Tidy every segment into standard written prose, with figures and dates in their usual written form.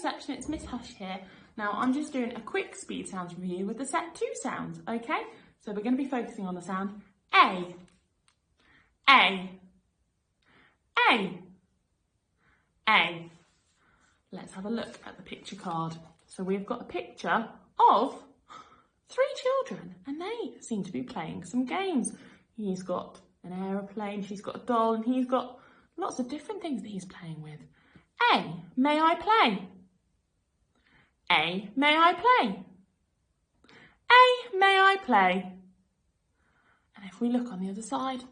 reception, it's Miss Hush here. Now I'm just doing a quick speed sounds review with the set 2 sounds, okay? So we're going to be focusing on the sound A. A. A. A. Let's have a look at the picture card. So we've got a picture of 3 children and they seem to be playing some games. He's got an aeroplane, she's got a doll, and he's got lots of different things that he's playing with. A, may I play? A, may I play? A, may I play? And if we look on the other side,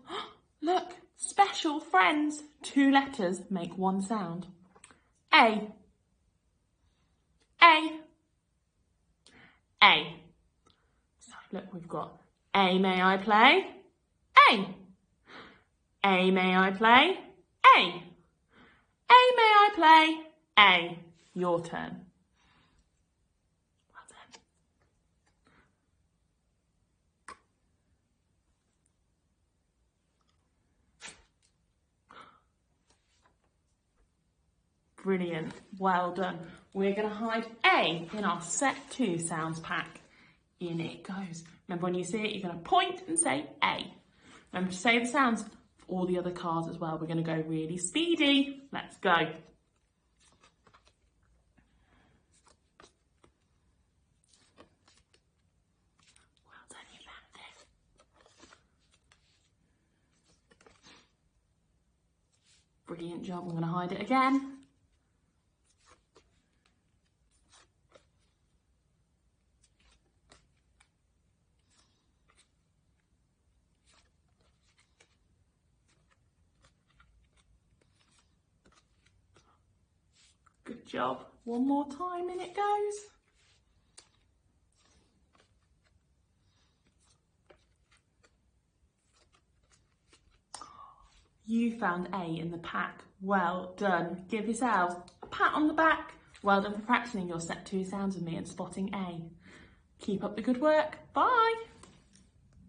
look, special friends. 2 letters make 1 sound. A. A. A. So look, we've got A, may I play? A. A, may I play? A. A, may I play? A. Your turn. Well done. Brilliant. Well done. We're going to hide A in our set 2 sounds pack. In it goes. Remember, when you see it, you're going to point and say A. Remember to say the sounds for all the other cards as well. We're going to go really speedy. Let's go. Well done, you found it. Brilliant job. I'm going to hide it again. Good job. One more time and it goes. You found A in the pack. Well done. Give yourself a pat on the back. Well done for practicing your set 2 sounds with me and spotting A. Keep up the good work. Bye.